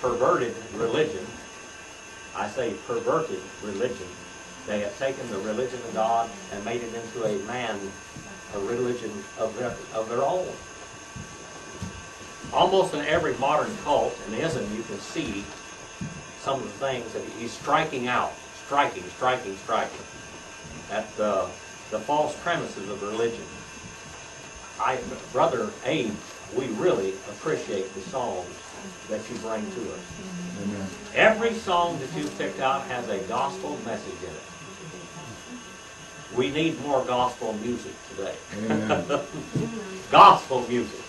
perverted religion. I say perverted religion. They have taken the religion of God and made it into a religion of their own. Almost in every modern cult and ism, you can see some of the things that he's striking out, striking at the false premises of religion. Brother Abe, we really appreciate the songs that you bring to us. Amen. Every song that you've picked out has a gospel message in it. We need more gospel music today. Amen. Gospel music.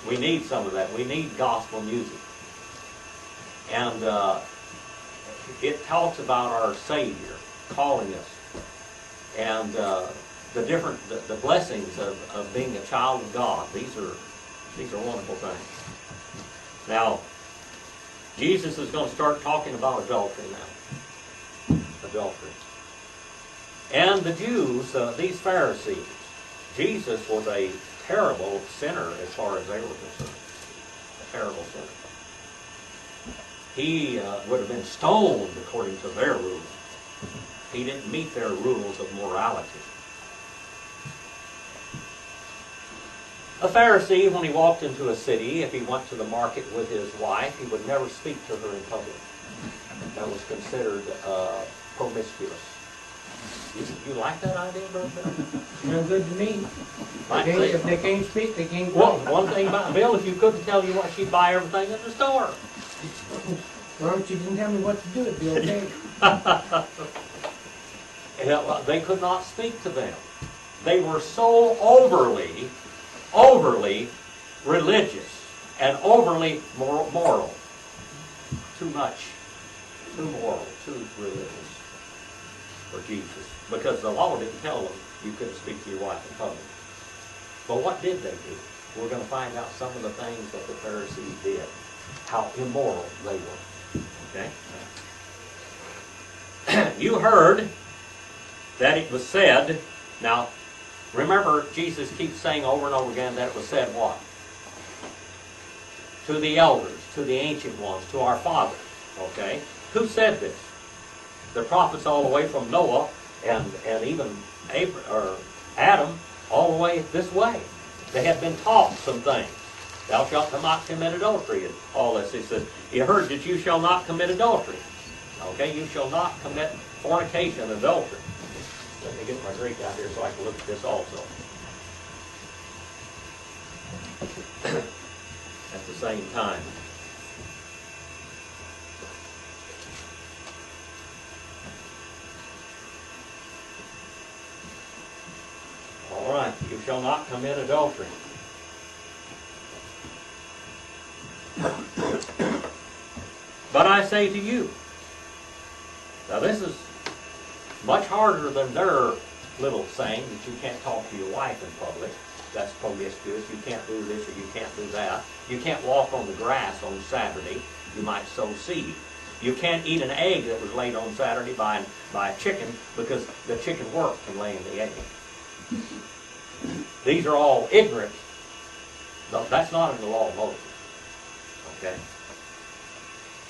We need some of that. We need gospel music. And it talks about our Savior calling us. And the blessings of being a child of God. These are wonderful things. Now, Jesus is going to start talking about adultery now. Adultery. And the Jews, these Pharisees, Jesus was a terrible sinner as far as they were concerned. A terrible sinner. He would have been stoned according to their rules. He didn't meet their rules of morality. A Pharisee, when he walked into a city, if he went to the market with his wife, he would never speak to her in public. That was considered promiscuous. You like that idea, Brother Bill? No good to me. If they can't speak, they can't well, play. one thing about Bill, if you couldn't tell you what, she'd buy everything at the store. Well, if you didn't tell me what to do, it'd be okay. They could not speak to them. They were so overly religious and overly moral. Too much. Too moral. Too religious for Jesus. Because the law didn't tell them you couldn't speak to your wife in public. But what did they do? We're going to find out some of the things that the Pharisees did. How immoral they were. Okay? You heard that it was said, now remember Jesus keeps saying over and over again that it was said what? To the elders, to the ancient ones, to our fathers. Okay? Who said this? The prophets all the way from Noah and even Adam all the way this way. They had been taught some things. Thou shalt not commit adultery and all this. He says, you heard that you shall not commit adultery. Okay, you shall not commit fornication, adultery. Let me get my Greek out here so I can look at this also. At the same time. All right, you shall not commit adultery. But I say to you, now this is much harder than their little saying that you can't talk to your wife in public. That's promiscuous. You can't do this or you can't do that. You can't walk on the grass on Saturday. You might sow seed. You can't eat an egg that was laid on Saturday by a chicken because the chicken worked in laying the egg. These are all ignorant. No, that's not in the law of Moses. Okay?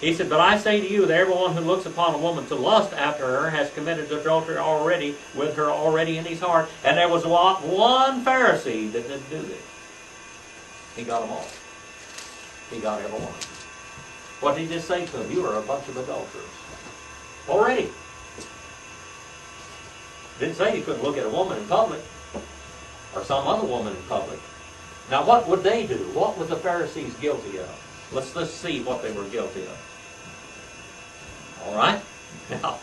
He said, but I say to you that everyone who looks upon a woman to lust after her has committed adultery already with her already in his heart. And there was one Pharisee that didn't do this. He got them all. He got every one. What did he just say to them? You are a bunch of adulterers. Already. Didn't say you couldn't look at a woman in public or some other woman in public. Now what would they do? What were the Pharisees guilty of? Let's see what they were guilty of. All right? Now,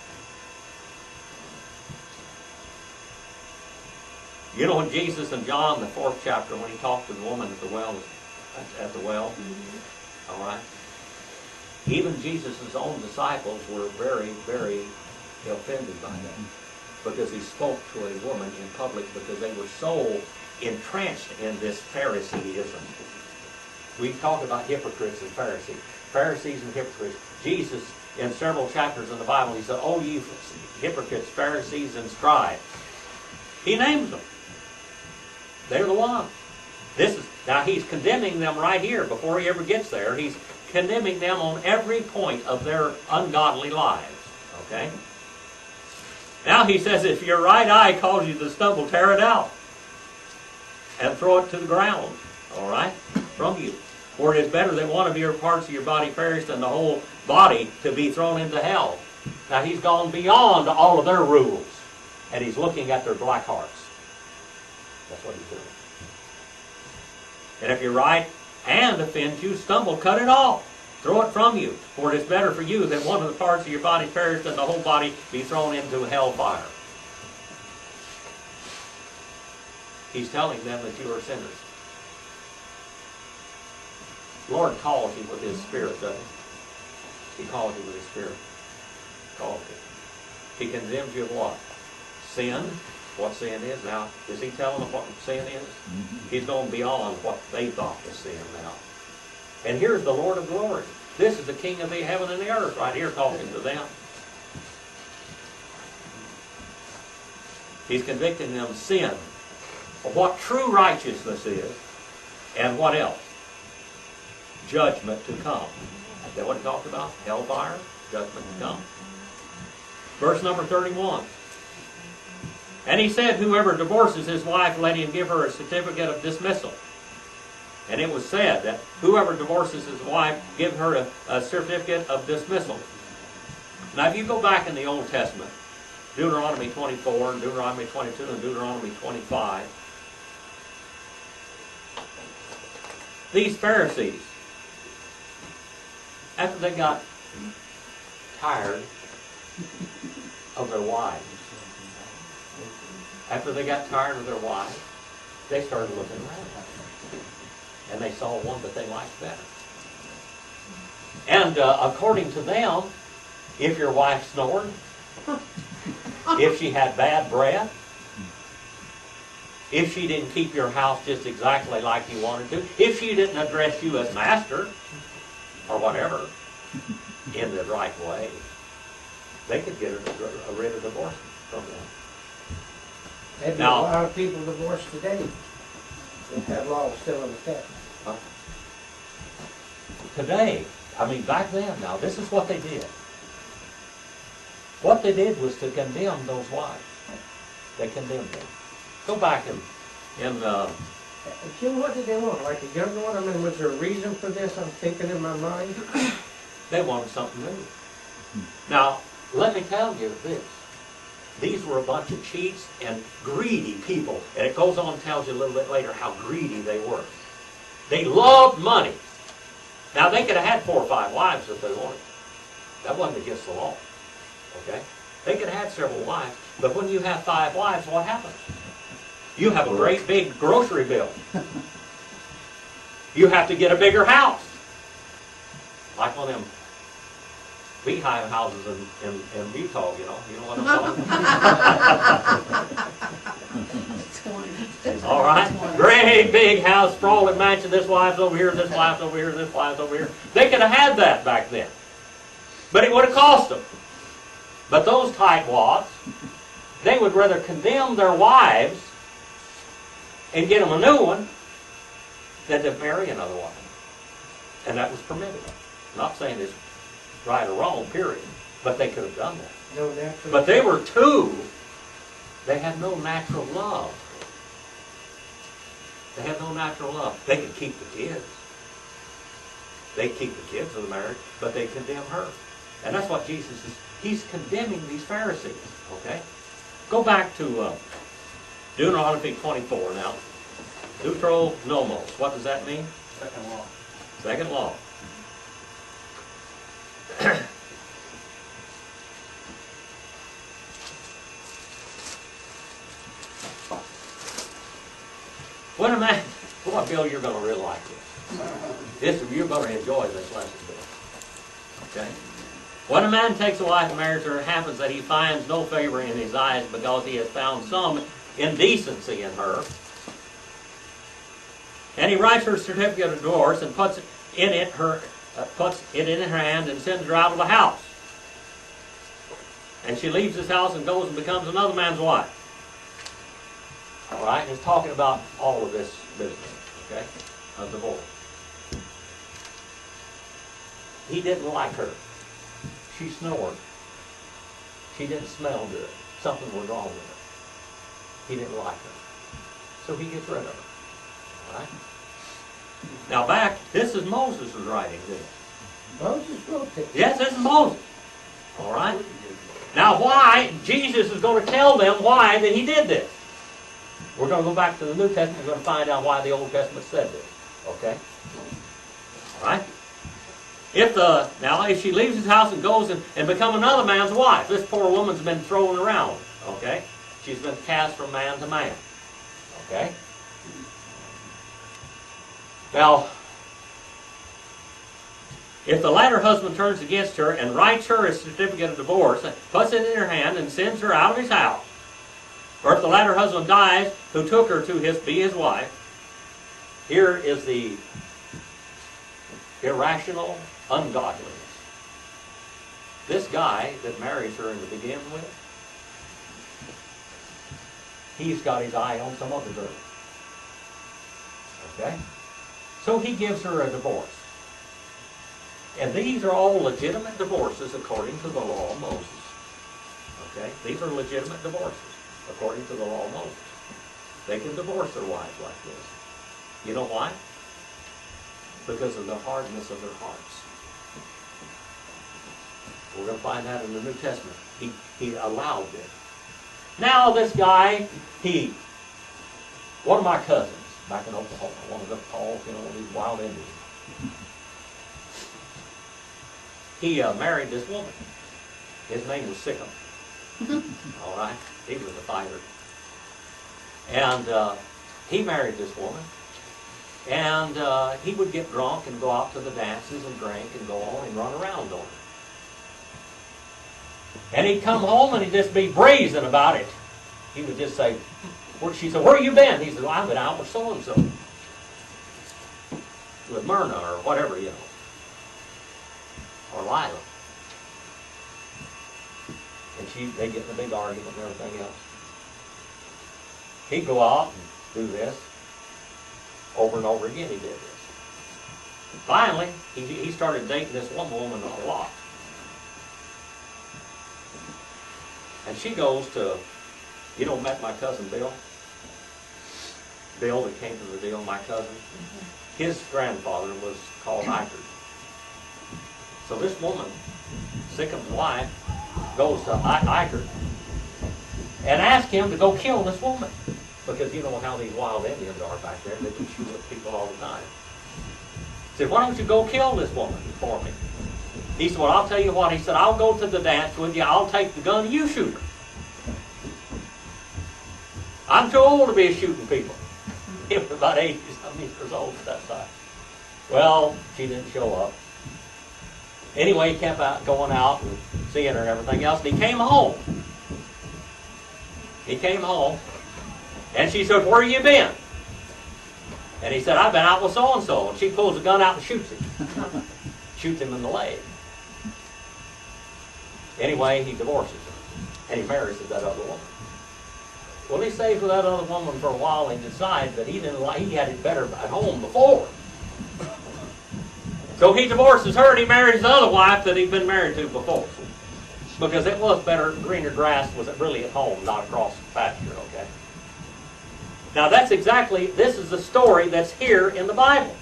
you know when Jesus in John, the 4th chapter, when he talked to the woman at the well, all right? Even Jesus' own disciples were very, very offended by that. Because he spoke to a woman in public because they were so entrenched in this Phariseeism. We talk about hypocrites and Pharisees. Pharisees and hypocrites. Jesus, in several chapters in the Bible, he said, oh, you hypocrites, Pharisees, and scribes. He names them. They're the ones. Now he's condemning them right here before he ever gets there. He's condemning them on every point of their ungodly lives. Okay? Now he says, if your right eye causes you to stumble, tear it out and throw it to the ground. All right? From you. For it is better that one of your parts of your body perish than the whole body to be thrown into hell. Now he's gone beyond all of their rules. And he's looking at their black hearts. That's what he's doing. And if your right hand offends you, stumble, cut it off. Throw it from you. For it is better for you that one of the parts of your body perish than the whole body be thrown into hellfire. He's telling them that you are sinners. The Lord calls you with His Spirit, doesn't He? He calls you with His Spirit. Calls you. He condemns you of what? Sin. What sin is. Now, is He telling them what sin is? Mm-hmm. He's going beyond what they thought was sin now. And here's the Lord of glory. This is the King of the heaven and the earth right here talking to them. He's convicting them of sin, of what true righteousness is, and what else? Judgment to come. Is that what he talked about? Hellfire, judgment to come. Verse number 31. And he said, whoever divorces his wife, let him give her a certificate of dismissal. And it was said that whoever divorces his wife, give her a certificate of dismissal. Now if you go back in the Old Testament, Deuteronomy 24, and Deuteronomy 22, and Deuteronomy 25, these Pharisees, after they got tired of their wives, they started looking around. And they saw one that they liked better. And according to them, if your wife snored, if she had bad breath, if she didn't keep your house just exactly like you wanted to, if she didn't address you as master, or whatever, in the right way, they could get a writ of divorce from them. Maybe now, a lot of people divorce today. That law is still in effect. Today, I mean back then now, this is what they did. What they did was to condemn those wives. They condemned them. Go back and Jim, what did they want? Like the younger one? I mean, was there a reason for this? I'm thinking in my mind. They wanted something new. Now, let me tell you this. These were a bunch of cheats and greedy people. And it goes on and tells you a little bit later how greedy they were. They loved money. Now, they could have had 4 or 5 wives if they wanted. That wasn't against the law. Okay? They could have had several wives. But when you have 5 wives, what happens? You have a great big grocery bill. You have to get a bigger house. Like one of them beehive houses in Utah, you know what I'm talking about? All right? Great big house, sprawling mansion, this wife's over here, this wife's over here, this wife's over here. They could have had that back then. But it would have cost them. But those tightwads, they would rather condemn their wives and get them a new one than to marry another wife. And that was permitted. I'm not saying it's right or wrong, period. But they could have done that. No natural. But they were too. They had no natural love. They had no natural love. They could keep the kids. They keep the kids of the marriage, but they condemn her. And that's what Jesus is. He's condemning these Pharisees. Okay? Go back to Deuteronomy 24 now. Deuteronomos. What does that mean? Second law. Second law. When a man, boy, Bill, you're going to really like this. You're going to enjoy this lesson, Bill. Okay? When a man takes a wife and marries her, it happens that he finds no favor in his eyes because he has found some indecency in her. And he writes her a certificate of divorce and puts it in her hand and sends her out of the house. And she leaves his house and goes and becomes another man's wife. All right? And it's talking about all of this business, okay, of divorce. he didn't like her. She snored. She didn't smell good. Something was wrong with her. He didn't like her. So he gets rid of her. All right? Now this is Moses' writing, isn't it? Moses wrote this. Yes, this is Moses. All right? Now why, Jesus is going to tell them why that he did this. We're going to go back to the New Testament. We're going to find out why the Old Testament said this. Okay? All right? Now, if she leaves his house and goes and become another man's wife, this poor woman's been thrown around. Okay? She's been cast from man to man. Okay? Now, if the latter husband turns against her and writes her a certificate of divorce, puts it in her hand, and sends her out of his house, or if the latter husband dies who took her to be his wife, here is the irrational ungodliness. This guy that marries her to begin with, he's got his eye on some other girl. Okay? So he gives her a divorce. And these are all legitimate divorces according to the law of Moses. Okay? These are legitimate divorces according to the law of Moses. They can divorce their wives like this. You know why? Because of the hardness of their hearts. We're going to find that in the New Testament. He allowed this. Now this guy, one of my cousins back in Oklahoma, one of the Pauls, one of these wild Indians, he married this woman. His name was Sikkim. All right? He was a fighter. And he married this woman. And he would get drunk and go out to the dances and drink and go on and run around on her. And he'd come home and he'd just be brazen about it. He would just say, she said, where you been? He said, well, I've been out with so-and-so. With Myrna or whatever, Or Lila. And they get in a big argument and everything else. He'd go out and do this. Over and over again he did this. Finally, he started dating this one woman a lot. And she goes to, met my cousin Bill? Bill that came to the deal, my cousin. His grandfather was called Eichert. So this woman, Sickham's wife, goes to Eichert and asks him to go kill this woman. Because you know how these wild Indians are back there. They can shoot at people all the time. He said, why don't you go kill this woman for me? He said, well, I'll tell you what. He said, I'll go to the dance with you. I'll take the gun and you shoot her. I'm too old to be shooting people. He was about 80-something years old at that time. Well, she didn't show up. Anyway, he kept going out and seeing her and everything else. And he came home. And she said, where you been? And he said, I've been out with so-and-so. And she pulls a gun out and shoots him. Shoots him in the leg. Anyway, he divorces her. And he marries that other woman. Well, he stays with that other woman for a while and decides that he had it better at home before. So he divorces her and he marries the other wife that he'd been married to before. Because it was better, greener grass was really at home, not across the pasture, okay? Now this is the story that's here in the Bible.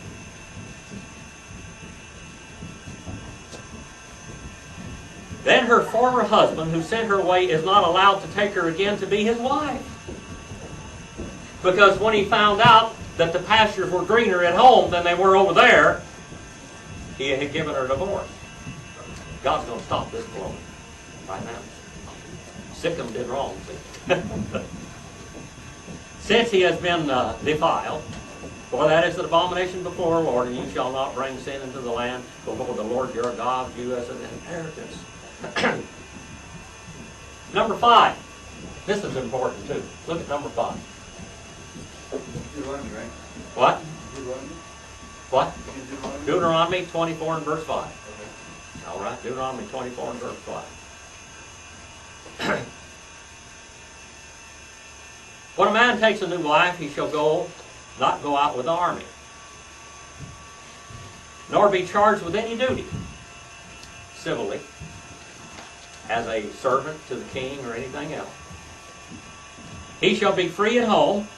Then her former husband, who sent her away, is not allowed to take her again to be his wife. Because when he found out that the pastures were greener at home than they were over there, he had given her a divorce. God's going to stop this woman right now. Sikkim did wrong. Since he has been defiled, for that is an abomination before the Lord, and you shall not bring sin into the land before the Lord your God, you as an inheritance. Number 5. This is important too. Look at number 5. Deuteronomy, right? What? Deuteronomy? What? Deuteronomy? Deuteronomy 24 and verse 5. Okay. All right, Deuteronomy 24 and verse 5. When a man takes a new wife, he shall not go out with the army, nor be charged with any duty. civilly as a servant to the king or anything else. He shall be free at home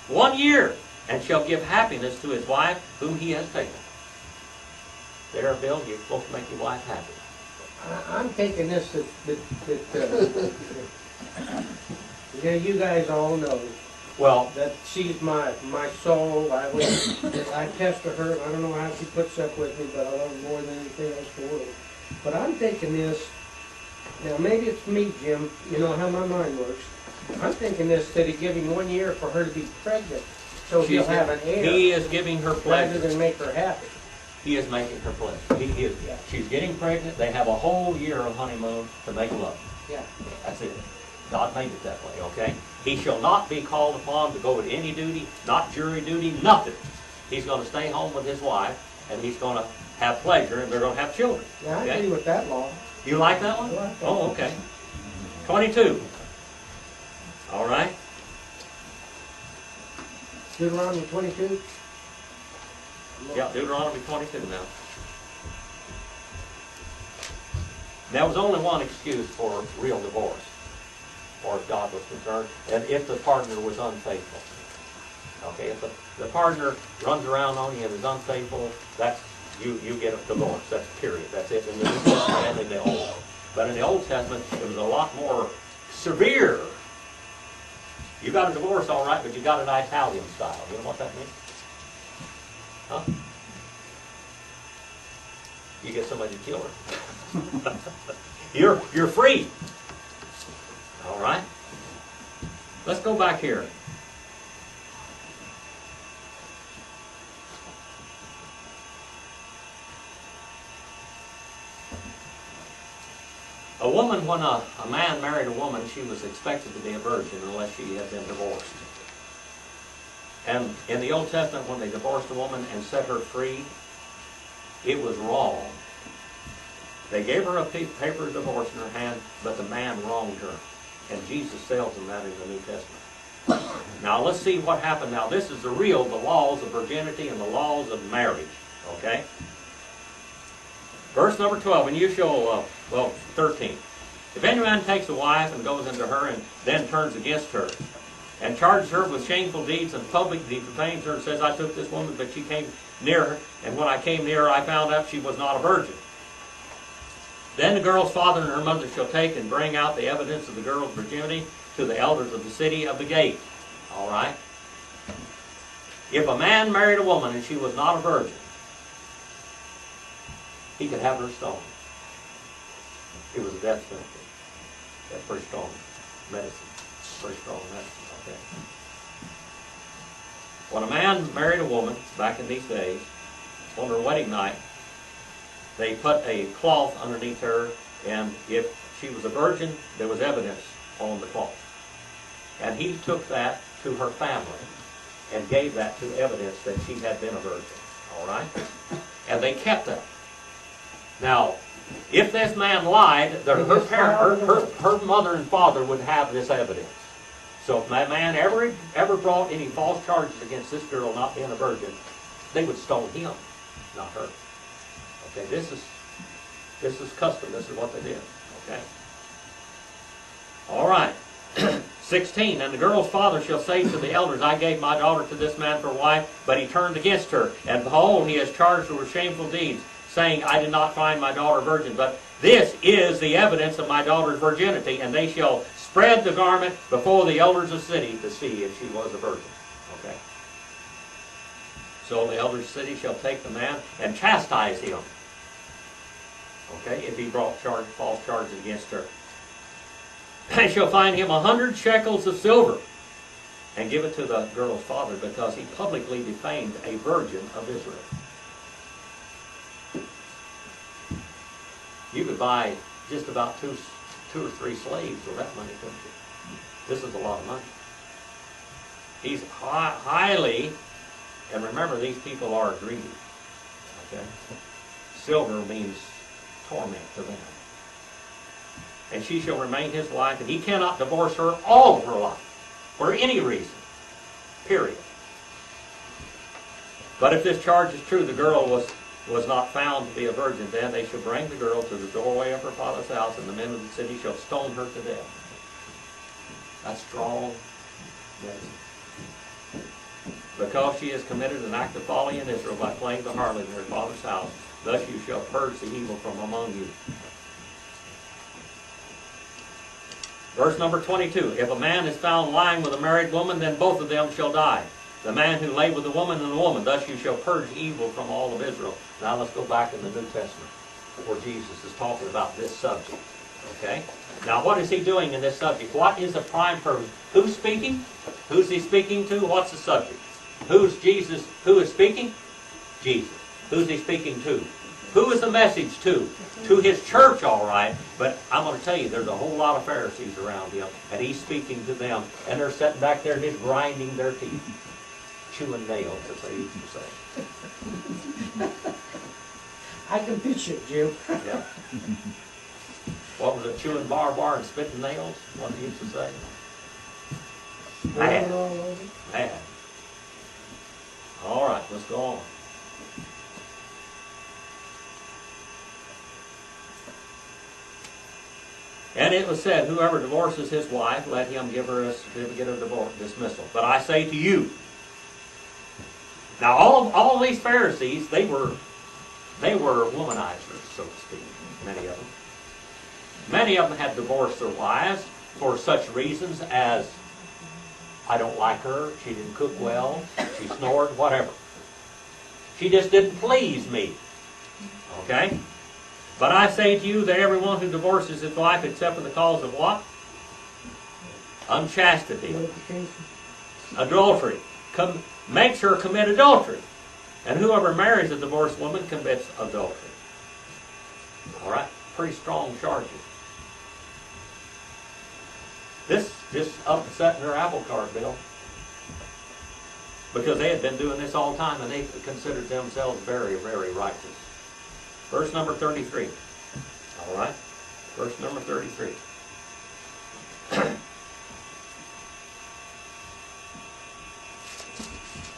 1 year, and shall give happiness to his wife whom he has taken. There, Bill, you're supposed to make your wife happy. I'm taking this yeah, you guys all know Well, that she's my soul. I test her. I don't know how she puts up with me, but I love her more than anything else in the world. But I'm taking this, now maybe it's me, Jim, you know how my mind works. I'm thinking this, that he's giving 1 year for her to be pregnant, so he'll have an heir. He is giving her rather pleasure. than make her happy. He is making her pleasure. He is. Yeah. She's getting pregnant. They have a whole year of honeymoon to make love. Yeah. That's it. God made it that way, okay? He shall not be called upon to go to any duty, not jury duty, nothing. He's going to stay home with his wife, and he's going to have pleasure, and they're going to have children. Yeah, I okay? agree with that law. You like that one? I like that Oh, one. okay. 22. All right. Deuteronomy 22. Yeah, Deuteronomy 22 now. There was only one excuse for real divorce, as far as God was concerned, and if the partner was unfaithful. Okay, if the partner runs around on you and is unfaithful, that's you get a divorce. That's period. That's it. In the New Testament and in the Old. But in the Old Testament, it was a lot more severe. You got a divorce, all right, but you got an Italian style. You know what that means? Huh? You get somebody to kill her. You're free. All right. Let's go back here. A woman, when a man married a woman, she was expected to be a virgin unless she had been divorced. And in the Old Testament, when they divorced a woman and set her free, it was wrong. They gave her a paper of divorce in her hand, but the man wronged her. And Jesus tells them that in the New Testament. Now let's see what happened. Now this is the laws of virginity and the laws of marriage. Okay? Verse number 12, and you shall, 13. If any man takes a wife and goes into her and then turns against her, and charges her with shameful deeds and publicly defames her and says, I took this woman, but she came near her, and when I came near her, I found out she was not a virgin. Then the girl's father and her mother shall take and bring out the evidence of the girl's virginity to the elders of the city of the gate. All right? If a man married a woman and she was not a virgin, he could have her stoned. It was a death penalty. That's pretty strong medicine. Pretty strong medicine, okay? When a man married a woman, back in these days, on her wedding night, they put a cloth underneath her, and if she was a virgin, there was evidence on the cloth. And he took that to her family and gave that to evidence that she had been a virgin. All right? And they kept that. Now, if this man lied, her mother and father would have this evidence. So if that man ever brought any false charges against this girl not being a virgin, they would stone him, not her. Okay, this is custom. This is what they did. Okay. All right. 16. And the girl's father shall say to the elders, I gave my daughter to this man for wife, but he turned against her. And behold, he has charged her with shameful deeds, saying, I did not find my daughter virgin. But this is the evidence of my daughter's virginity, and they shall spread the garment before the elders of the city to see if she was a virgin. Okay. So the elders of the city shall take the man and chastise him. Okay, if he brought false charges against her. They shall find him 100 shekels of silver and give it to the girl's father, because he publicly defamed a virgin of Israel. You could buy just about two or three slaves for that money, couldn't you? This is a lot of money. He's highly, and remember, these people are greedy. Okay, silver means torment to them. And she shall remain his wife, and he cannot divorce her all of her life for any reason. Period. But if this charge is true, the girl was was not found to be a virgin, then they shall bring the girl to the doorway of her father's house, and the men of the city shall stone her to death. That's strong medicine. Because she has committed an act of folly in Israel by playing the harlot in her father's house, thus you shall purge the evil from among you. Verse number 22, if a man is found lying with a married woman, then both of them shall die. The man who lay with the woman and the woman, thus you shall purge evil from all of Israel. Now let's go back in the New Testament where Jesus is talking about this subject. Okay? Now what is he doing in this subject? What is the prime purpose? Who's speaking? Who's he speaking to? What's the subject? Who's Jesus? Who is speaking? Jesus. Who's he speaking to? Who is the message to? To his church, all right. But I'm going to tell you, there's a whole lot of Pharisees around him, and he's speaking to them, and they're sitting back there just grinding their teeth, chewing nails, as they used to say. I can picture it, Jim. Yeah. What was it? Chewing bar and spitting nails? What they used to say? Mad. Mad. All right, let's go on. And it was said, whoever divorces his wife, let him get a divorce dismissal. But I say to you, now all these Pharisees, they were womanizers, so to speak, many of them. Many of them had divorced their wives for such reasons as, I don't like her, she didn't cook well, she snored, whatever. She just didn't please me. Okay? But I say to you that everyone who divorces his wife except for the cause of what? Unchastity. Adultery. Makes her commit adultery. And whoever marries a divorced woman commits adultery. All right? Pretty strong charges. This just upsetting her apple cart, Bill. Because they had been doing this all the time, and they considered themselves very, very righteous. Verse number 33. All right? Verse number 33.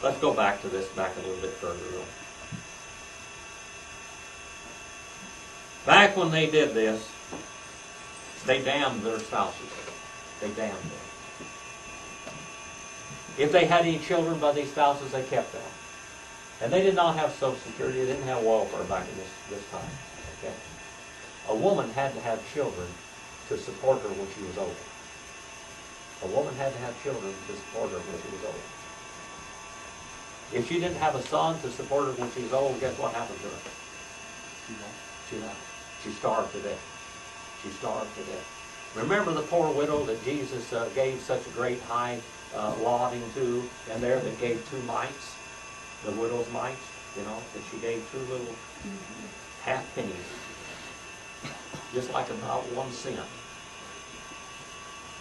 Let's go back to this back a little bit further. Back when they did this, they damned their spouses. They damned them. If they had any children by these spouses, they kept them. And they did not have Social Security. They didn't have welfare back in this time. Okay? A woman had to have children to support her when she was older. A woman had to have children to support her when she was older. If she didn't have a son to support her when she was old, guess what happened to her? She died. She starved to death. She starved to death. Remember the poor widow that Jesus gave such a great high lauding to, and there that gave 2 mites, the widow's mites, you know, that she gave 2 little half pennies, just like about 1 cent.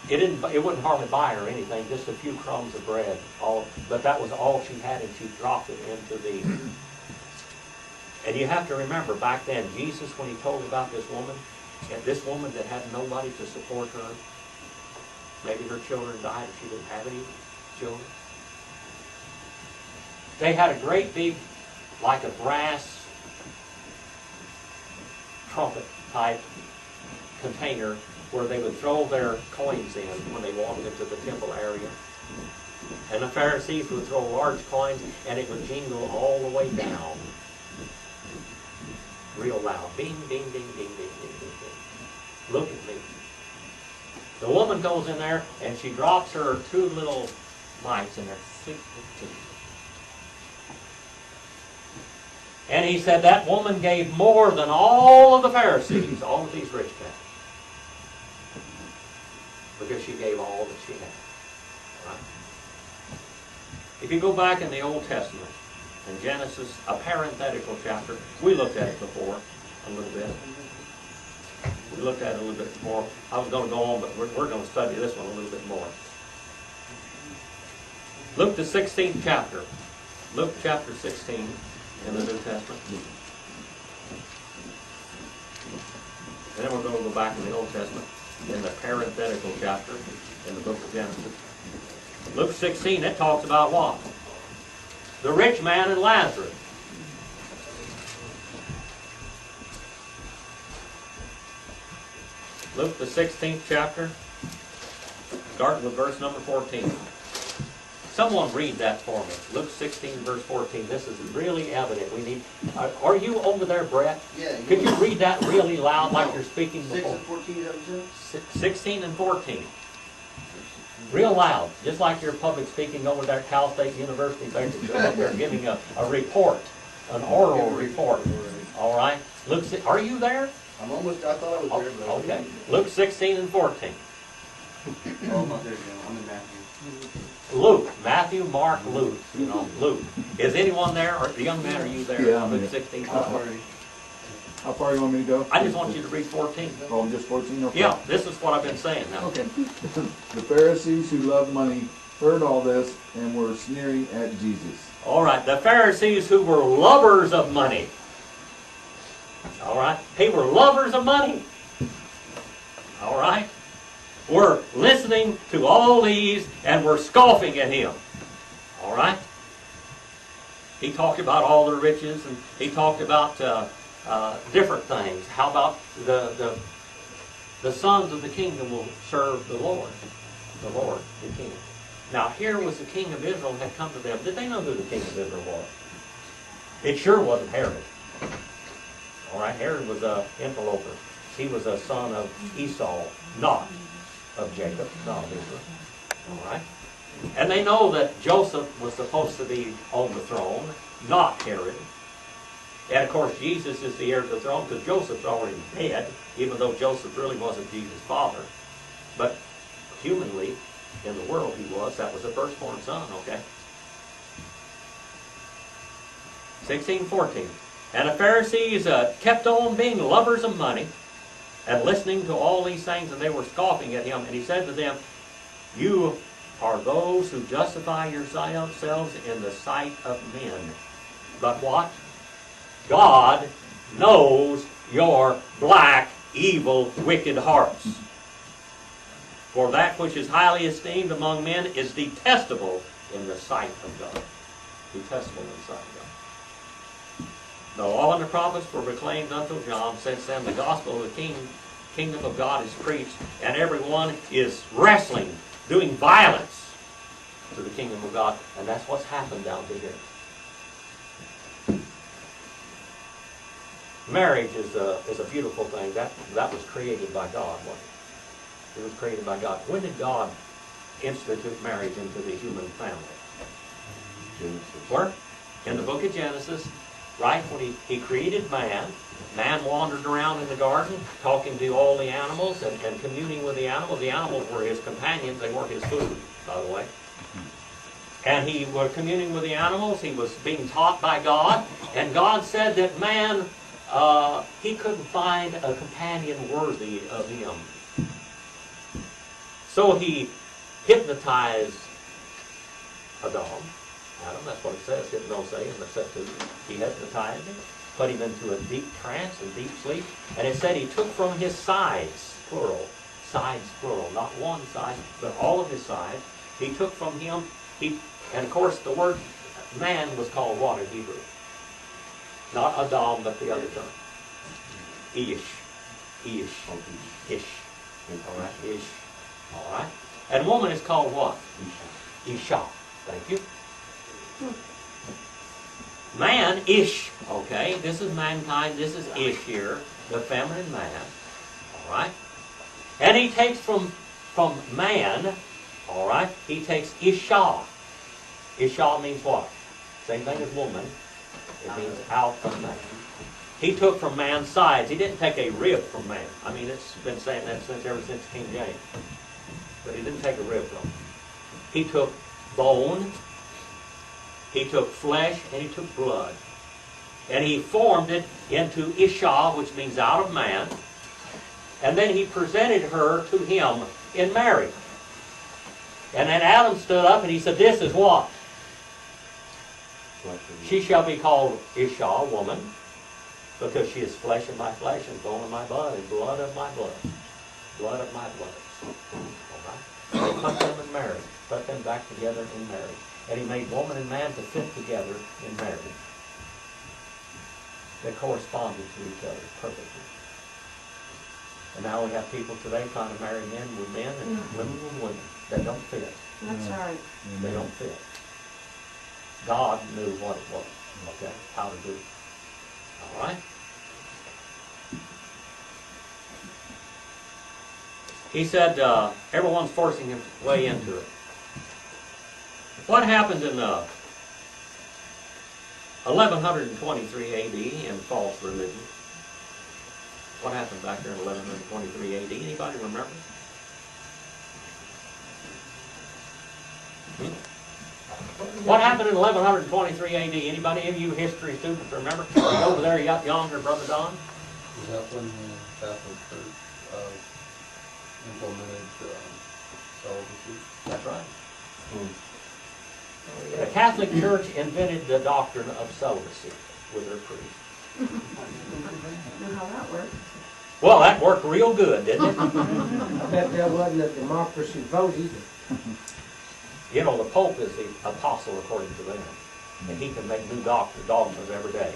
It wouldn't hardly buy her anything, just a few crumbs of bread. But that was all she had, and she dropped it into the. And you have to remember, back then, Jesus, when he told about this woman, and this woman that had nobody to support her, maybe her children died and she didn't have any children. They had a great big, like a brass trumpet type container where they would throw their coins in when they walked into the temple area. And the Pharisees would throw large coins, and it would jingle all the way down. Real loud. Bing, ding, ding, ding, ding, ding, ding, ding. Look at me. The woman goes in there, and she drops her 2 little mites in there. And he said that woman gave more than all of the Pharisees, all of these rich men. Because she gave all that she had. Right? If you go back in the Old Testament, in Genesis, a parenthetical chapter, we looked at it before a little bit. We looked at it a little bit more. I was going to go on, but we're going to study this one a little bit more. Luke the 16th chapter. Luke chapter 16 in the New Testament. And then we're going to go back in the Old Testament in the parenthetical chapter in the book of Genesis. Luke 16, it talks about what? The rich man and Lazarus. Luke the 16th chapter, starting with verse number 14. Someone read that for me. Luke 16, verse 14. This is really evident. We need. Are you over there, Brett? Yeah. Could you read that really loud, like you're speaking 6 before? and 14, is that what you said? 16 and 14. Real loud, just like you're public speaking over there at Cal State University. They're giving a report, an oral report. All right. Luke, are you there? I'm almost, I thought I was there, but Okay. Luke 16 and 14. Oh, I'm not there, Jim. I'm in Matthew. Luke, Matthew, Mark, Luke. You know, Luke. Is anyone there? Or the young man, are you there? Yeah, I'm Luke here. 16. How far you want me to go? I just want you to read 14. Oh, I'm just 14? Okay. Yeah, this is what I've been saying now. Okay. The Pharisees who loved money heard all this and were sneering at Jesus. All right, the Pharisees who were lovers of money. All right, they were lovers of money. All right, were listening to all these and were scoffing at him. All right, he talked about all their riches and he talked about different things. How about the sons of the kingdom will serve the Lord, the King. Now here was the king of Israel had come to them. Did they know who the king of Israel was? It sure wasn't Herod. All right, Herod was an interloper. He was a son of Esau, not of Jacob, not of Israel. All right, and they know that Joseph was supposed to be on the throne, not Herod. And of course, Jesus is the heir to the throne because Joseph's already dead, even though Joseph really wasn't Jesus' father. But humanly, in the world he was. That was the firstborn son, okay? 16:14. And the Pharisees kept on being lovers of money and listening to all these things, and they were scoffing at him. And he said to them, you are those who justify yourselves in the sight of men. But what? God knows your black, evil, wicked hearts. For that which is highly esteemed among men is detestable in the sight of God. Detestable in the sight of God. The law and the prophets were proclaimed until John. Since then the gospel of the kingdom of God is preached, and everyone is wrestling, doing violence to the kingdom of God. And that's what's happened down to here. Marriage is a beautiful thing. That was created by God, wasn't it? It was created by God. When did God institute marriage into the human family? Genesis. Where? In the book of Genesis, right? When he created man, man wandered around in the garden, talking to all the animals and communing with the animals. The animals were his companions. They weren't his food, by the way. And he was communing with the animals. He was being taught by God. And God said that man, he couldn't find a companion worthy of him. So he hypnotized Adam. That's what it says, hypnose in the Septuagint. He hypnotized him, put him into a deep trance and deep sleep. And it said he took from his sides, plural, not one side, but all of his sides. He took from him, and of course the word man was called what in Hebrew? Not Adam, but the other term. Ish. All right, Ish. All right. And woman is called what? Isha. Thank you. Man, Ish. Okay, this is mankind. This is Ish here, the feminine man. All right. And he takes from man. All right. He takes Isha. Isha means what? Same thing as woman. It means out of man. He took from man's sides. He didn't take a rib from man. I mean, it's been saying that ever since King James. But he didn't take a rib from him. He took bone, he took flesh, and he took blood. And he formed it into Isha, which means out of man. And then he presented her to him in marriage. And then Adam stood up and he said, this is what? She shall be called Isha, woman, because she is flesh of my flesh and bone of my blood and blood of my blood. Blood of my blood. All right? They put them in marriage. Put them back together in marriage. And he made woman and man to fit together in marriage. They corresponded to each other perfectly. And now we have people today trying to marry men with men and women with women that don't fit. That's right. They don't fit. God knew what it was, okay, how to do it. All right? He said everyone's forcing his way into it. What happened in 1123 A.D. in false religion? What happened back there in 1123 A.D.? Anybody remember? What happened in 1123 A.D.? Anybody of you history students remember? Over there, you got yonder, Brother Don. Is that when the Catholic Church implemented celibacy? That's right. The Catholic Church invented the doctrine of celibacy with their priests. Know how that works. Well, that worked real good, didn't it? I bet that wasn't a democracy vote either. You know, the Pope is the apostle according to them. And he can make new dogmas every day.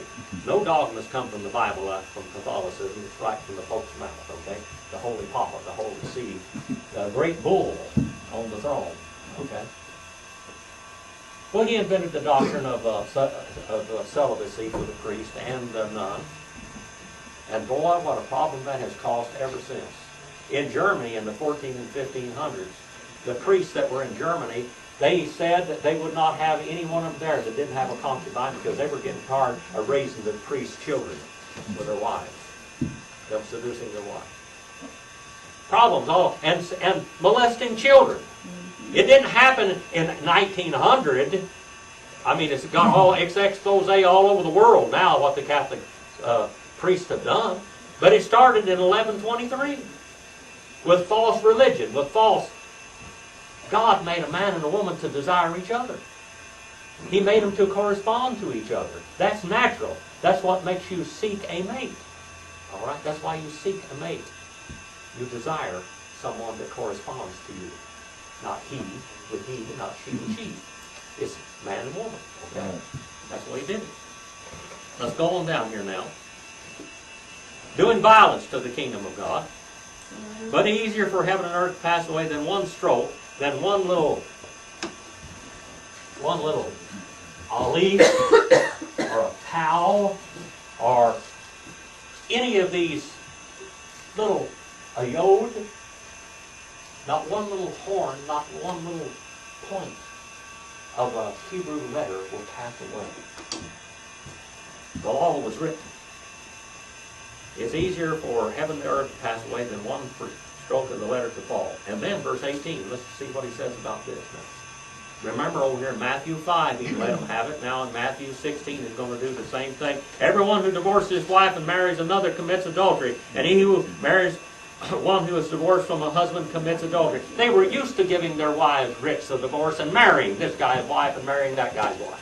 No dogmas come from the Bible, from Catholicism. It's right from the Pope's mouth, okay? The Holy Papa, the Holy See, the great bull on the throne, okay? Well, he invented the doctrine of celibacy for the priest and the nun. And boy, what a problem that has caused ever since. In Germany in the 14 and 1500s, the priests that were in Germany, they said that they would not have any one of them there that didn't have a concubine because they were getting tired of raising the priest's children with their wives, them seducing their wives. Problems, and molesting children. It didn't happen in 1900. I mean, it's got all expose all over the world now what the Catholic priests have done. But it started in 1123 with false religion, with false. God made a man and a woman to desire each other. He made them to correspond to each other. That's natural. That's what makes you seek a mate. All right? That's why you seek a mate. You desire someone that corresponds to you. Not he with he, not she with she. It's man and woman. Okay? That's why he did it. Let's go on down here now. Doing violence to the kingdom of God. But easier for heaven and earth to pass away than one stroke, than one little olive or a cow or any of these little iode. Not one little horn, not one little point of a Hebrew letter will pass away. The law was written. It's easier for heaven and earth to pass away than one stroke of the letter to fall. And then verse 18, let's see what he says about this now. Remember over here in Matthew 5, he let them have it. Now in Matthew 16, he's going to do the same thing. Everyone who divorces his wife and marries another commits adultery. And he who marries one who is divorced from a husband commits adultery. They were used to giving their wives writs of divorce and marrying this guy's wife and marrying that guy's wife.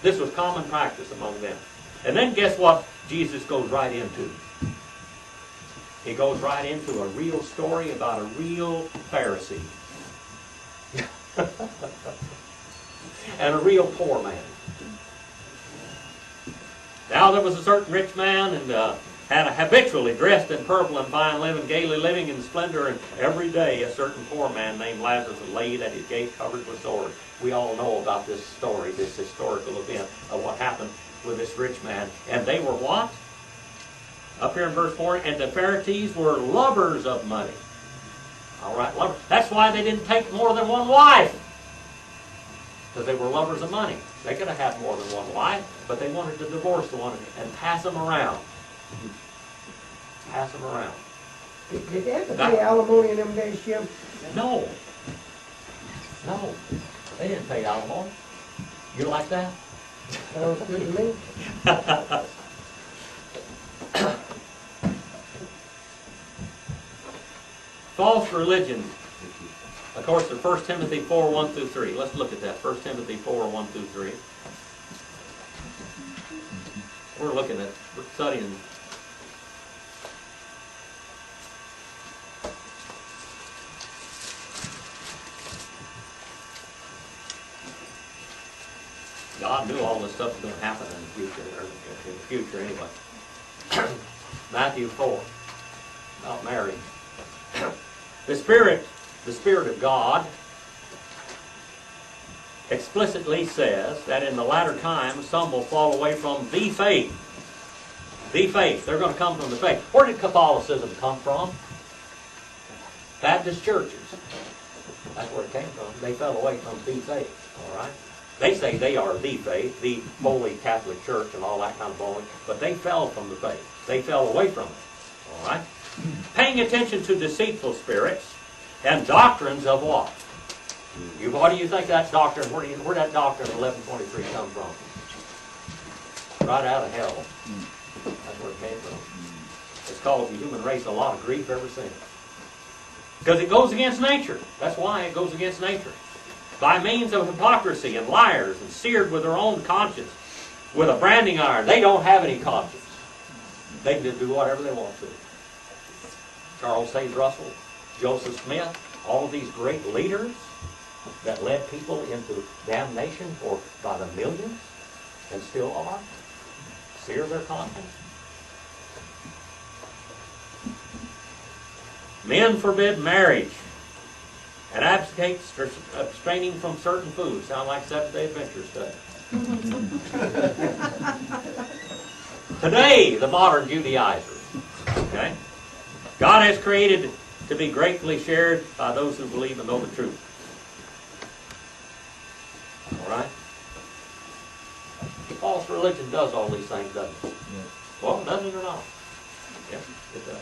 This was common practice among them. And then guess what Jesus goes right into? He goes right into a real story about a real Pharisee. And a real poor man. Now there was a certain rich man and had habitually dressed in purple and fine living, gaily living in splendor, and every day a certain poor man named Lazarus laid at his gate covered with sores. We all know about this story, this historical event of what happened with this rich man. And they were what? Up here in verse 4, and the Pharisees were lovers of money. All right, lovers. That's why they didn't take more than one wife. Because they were lovers of money. They could have had more than one wife, but they wanted to divorce the one and pass them around. Pass them around. Did they have to pay alimony in them days, Jim? No. No. They didn't pay alimony. You like that? Sounds good to me. False religion. Of course, the 1 Timothy 4, 1 through 3. Let's look at that. 1 Timothy 4, 1 through 3. We're studying. God knew all this stuff was going to happen in the future, or in the future anyway. Matthew 4. About marriage. marriage. The Spirit of God explicitly says that in the latter times some will fall away from the faith. The faith. They're going to come from the faith. Where did Catholicism come from? Baptist churches. That's where it came from. They fell away from the faith. All right? They say they are the faith, the Holy Catholic Church and all that kind of baloney, but they fell from the faith. They fell away from it. All right? Paying attention to deceitful spirits and doctrines of what? What do you think that doctrine, where that doctrine 1123 come from? Right out of hell. That's where it came from. It's caused the human race a lot of grief ever since. Because it goes against nature. That's why it goes against nature. By means of hypocrisy and liars and seared with their own conscience with a branding iron. They don't have any conscience. They can just do whatever they want to. Charles Hayes Russell, Joseph Smith, all of these great leaders that led people into damnation or by the millions and still are. Sear their conscience. Men forbid marriage and abstaining from certain foods. Sound like Seventh-day Adventure stuff. Today, the modern Judaizers. Okay? God has created to be gratefully shared by those who believe and know the truth. All right? False religion does all these things, doesn't it? Yeah. Well, does it or not? Yes, it does.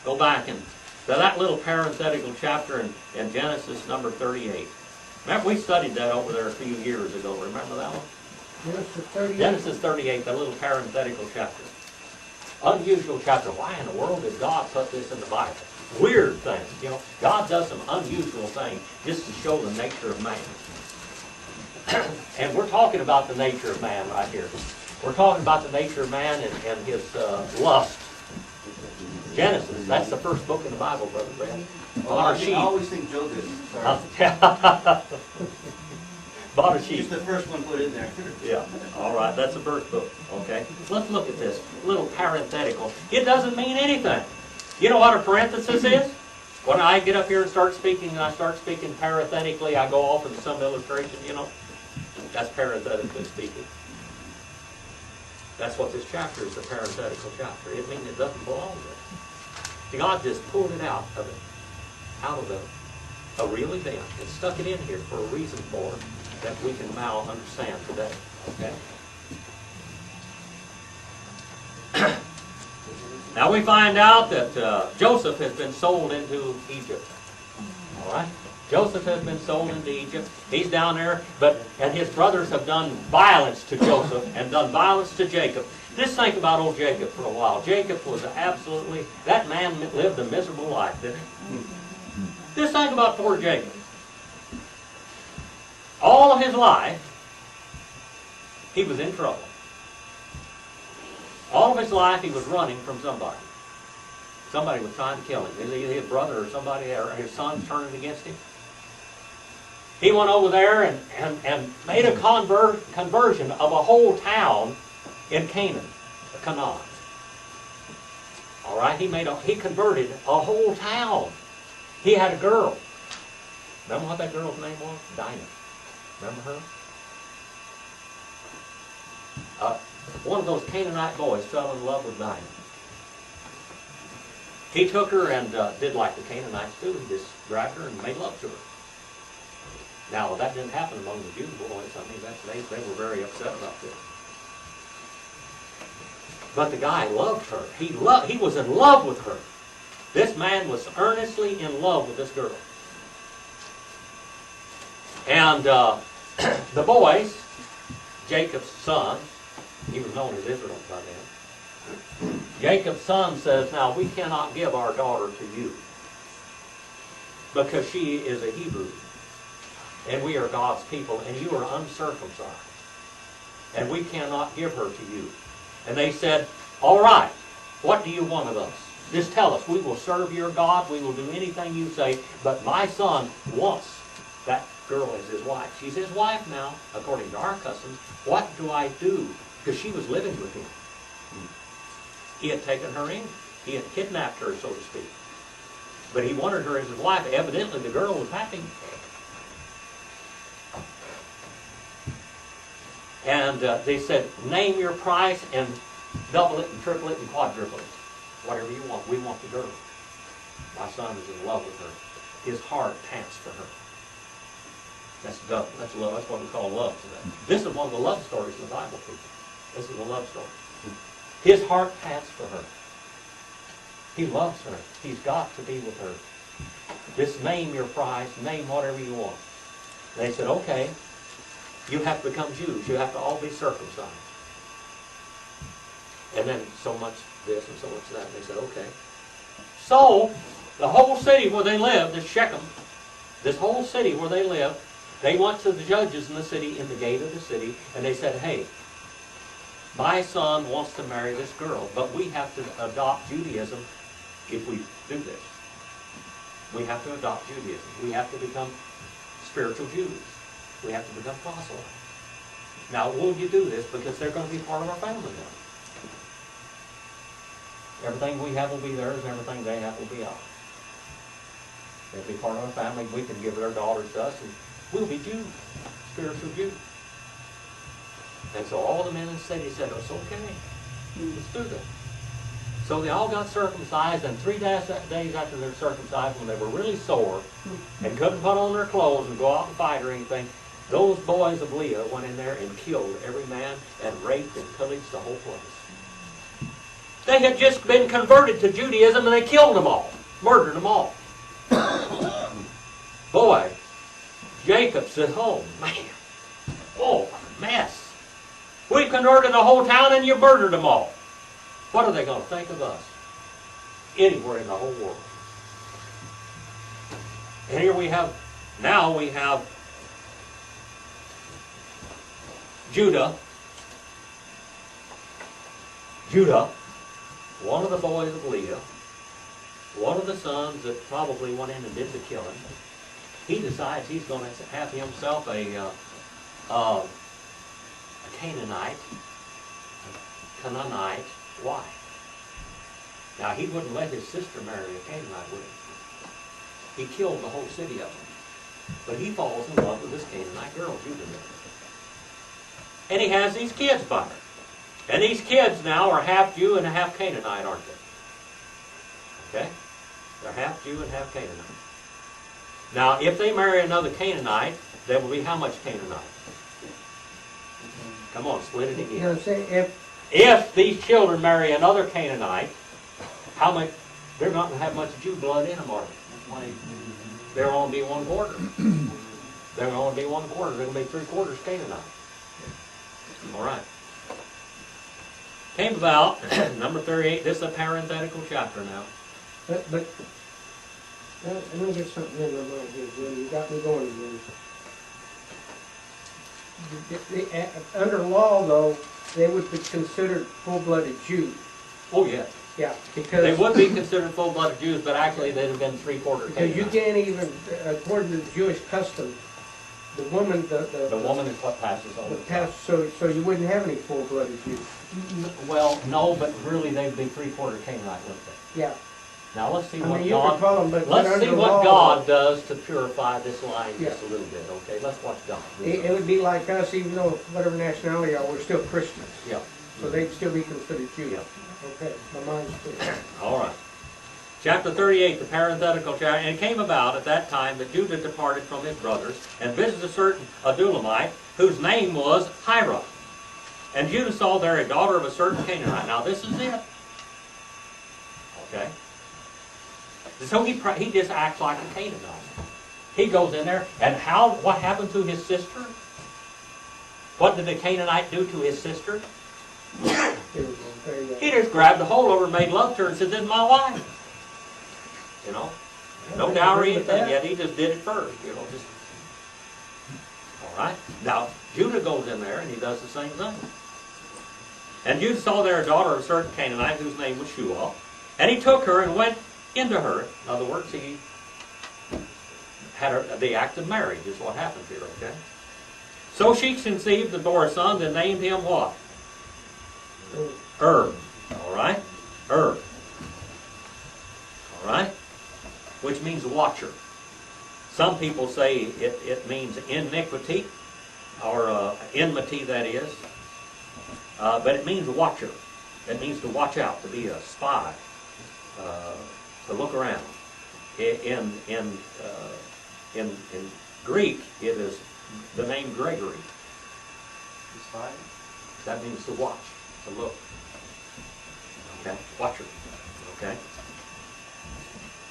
Go back and to that little parenthetical chapter in Genesis number 38. Remember, we studied that over there a few years ago. Remember that one? Genesis 38. Genesis 38, that little parenthetical chapter. Unusual chapter. Why in the world did God put this in the Bible? Weird things. You know, God does some unusual things just to show the nature of man. And we're talking about the nature of man right here. We're talking about the nature of man and his lust. Genesis, that's the first book in the Bible, Brother Brad. Bought a sheep. I always think Job is. Sorry. Bought a sheep. Just the first one put in there. Yeah, all right, that's the first book, okay? Let's look at this little parenthetical. It doesn't mean anything. You know what a parenthesis is? When I get up here and start speaking, and I start speaking parenthetically, I go off into some illustration, you know? That's parenthetically speaking. That's what this chapter is, a parenthetical chapter. It means it doesn't belong there. God just pulled it out of a real event and stuck it in here for a reason for it that we can now understand today. Okay? Now we find out that Joseph has been sold into Egypt. All right? Joseph has been sold into Egypt. He's down there, and his brothers have done violence to Joseph and done violence to Jacob. Just think about old Jacob for a while. Jacob was that man lived a miserable life, didn't he? Just think about poor Jacob. All of his life, he was in trouble. All of his life, he was running from somebody. Somebody was trying to kill him. Either his brother or somebody, or his son turning against him. He went over there and made a conversion of a whole town in Canaan. All right, he converted a whole town. He had a girl. Remember what that girl's name was? Dinah. Remember her? One of those Canaanite boys fell in love with Dinah. He took her and did like the Canaanites do. He just grabbed her and made love to her. Now, that didn't happen among the Jew boys. I mean, they were very upset about this. But the guy loved her. He was in love with her. This man was earnestly in love with this girl. And the boys, Jacob's son, he was known as Israel by then. Jacob's son says, now we cannot give our daughter to you because she is a Hebrew. And we are God's people, and you are uncircumcised. And we cannot give her to you. And they said, all right, what do you want of us? Just tell us. We will serve your God. We will do anything you say. But my son wants that girl as his wife. She's his wife now, according to our customs. What do I do? Because she was living with him. He had taken her in. He had kidnapped her, so to speak. But he wanted her as his wife. Evidently, the girl was happy. And they said, name your price and double it and triple it and quadruple it. Whatever you want. We want the girl. My son is in love with her. His heart pants for her. That's love. That's love. That's what we call love today. This is one of the love stories in the Bible, people. This is a love story. His heart pants for her. He loves her. He's got to be with her. Just name your price. Name whatever you want. They said, okay, you have to become Jews. You have to all be circumcised. And then so much this and so much that. And they said, okay. So, the whole city where they lived, this Shechem, this whole city where they lived, they went to the judges in the city, in the gate of the city, and they said, hey, my son wants to marry this girl, but we have to adopt Judaism if we do this. We have to adopt Judaism. We have to become spiritual Jews. We have to become proselytes. Now, will you do this? Because they're going to be part of our family now. Everything we have will be theirs, and everything they have will be ours. They'll be part of our family. We can give their daughters to us, and we'll be Jews, spiritual Jews. And so all the men in the city said, it's okay. Let's do this. So they all got circumcised, and 3 days after their circumcised, when they were really sore and couldn't put on their clothes and go out and fight or anything, those boys of Leah went in there and killed every man and raped and pillaged the whole place. They had just been converted to Judaism, and they killed them all, murdered them all. Boy, Jacob said, oh, man, oh, what a mess. We converted the whole town, and you murdered them all. What are they going to think of us? Anywhere in the whole world. And here we have, now we have Judah, one of the boys of Leah, one of the sons that probably went in and did the killing. He decides he's going to have himself a Canaanite wife. Now, he wouldn't let his sister marry a Canaanite, would he? He killed the whole city of them. But he falls in love with this Canaanite girl, Judah. And he has these kids by her. And these kids now are half Jew and half Canaanite, aren't they? Okay? They're half Jew and half Canaanite. Now, if they marry another Canaanite, there will be how much Canaanite? Come on, split it You again. know, say If these children marry another Canaanite, how much? They're not going to have much Jew blood in them, are they? There'll only be 1/4. There'll only be 1/4. There'll be 3/4 Canaanite. All right. Came about, number 38, this is a parenthetical chapter now. But let me get something in my mind here, Jim. You got me going again. Under law, though, they would be considered full-blooded Jews. Oh, yes. Yeah, because They would be considered full-blooded Jews, but actually they'd have been 3/4 because you Canaanite. can't even, according to the Jewish custom, the woman, The woman is what passes over. the past, so you wouldn't have any full-blooded Jews. Well, no, but really they'd be 3/4 Canaanite, wouldn't they? Yeah, Now let's see I what mean, you could God. call them, but Let's see under what law, God does to purify this line Yeah. just a little bit. Okay, let's watch God. It would be like us, even though whatever nationality are, we're still Christians, Yeah. so they'd still be considered Jews. Yeah. Okay, my mind's clear. All right. Chapter 38, the parenthetical chapter. And it came about at that time that Judah departed from his brothers and visited a certain Adulamite, whose name was Hira. And Judah saw there a daughter of a certain Canaanite. Now this is it. Okay. So he just acts like a Canaanite. He goes in there, and what happened to his sister? What did the Canaanite do to his sister? Here we go. There you go. He just grabbed a hold of her and made love to her and said, this is my wife. You know? No dowry, anything yet. He just did it first. You know, just. All right. Now, Judah goes in there and he does the same thing. And Judah saw there a daughter of a certain Canaanite whose name was Shua. And he took her and went into her. In other words, he had the act of marriage is what happened here, okay? So she conceived and bore a son and named him what? All right? All right? Which means watcher. Some people say it means iniquity, or enmity, that is. But it means watcher. It means to watch out, to be a spy, to look around. In Greek, it is the name Gregory. Spy? That means to watch, to look. Okay, watcher. Okay.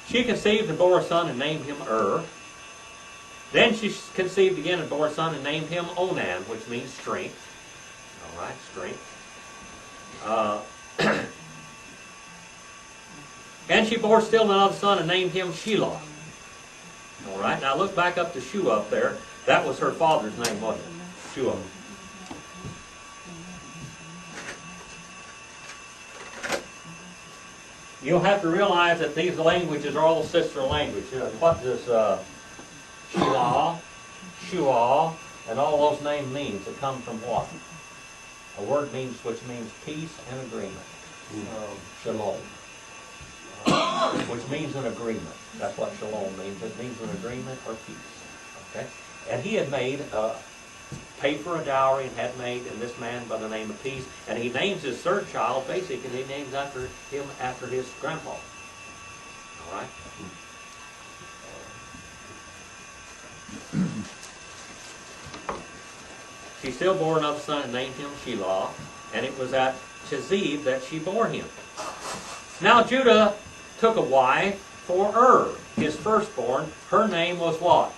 She conceived and bore a son and named him Then she conceived again and bore a son and named him Onan, which means strength. All right, strength. And she bore still another son and named him Shelah. All right, now look back up to Shua up there. That was her father's name, wasn't it? Shua. You'll have to realize that these languages are all sister languages. What does Shelah, Shua, and all those names mean? It come from what? A word which means peace and agreement. Shalom. Which means an agreement. That's what shalom means. It means an agreement or peace. Okay? And he had made, paid for a dowry and had made, and this man by the name of Peace, and he names his third child, basically, he names after him after his grandpa. All right? She still bore another son and named him Shelah, and it was at Chezib that she bore him. Now Judah took a wife for his firstborn. Her name was what?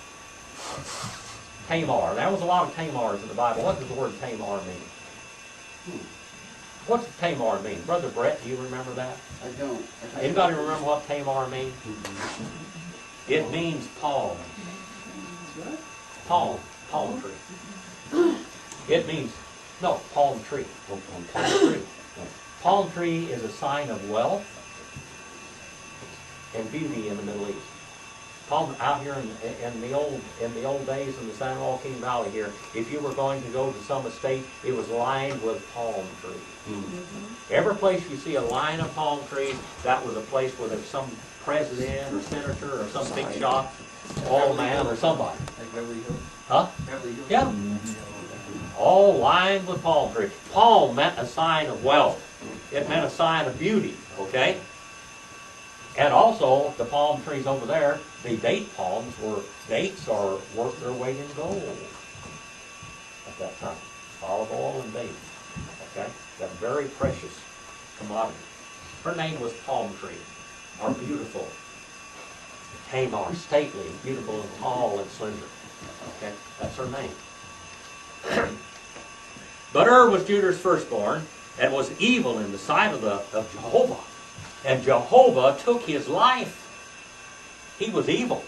Tamar. There was a lot of Tamars in the Bible. What does the word Tamar mean? What's Tamar mean? Brother Brett, do you remember that? I don't. Anybody remember what Tamar means? It means palm. Palm. Palm tree. It means, no, palm tree. Palm tree. Palm tree is a sign of wealth and beauty in the Middle East. Palm out here in the old days in the San Joaquin Valley here, if you were going to go to some estate, it was lined with palm trees. Every place you see a line of palm trees, that was a place where there's some president or senator or some big shot, old man or somebody. Like Beverly Hills? Huh? Beverly Hills? Yeah. All lined with palm trees. Palm meant a sign of wealth. It meant a sign of beauty, okay? And also, the palm trees over there, the date palms dates are worth their weight in gold at that time. Olive oil and dates, okay? That very precious commodity. Her name was Palm Tree, or beautiful. Tamar, stately, beautiful and tall and slender. Okay, that's her name. But was Judah's firstborn, and was evil in the sight of Jehovah. And Jehovah took his life. He was evil.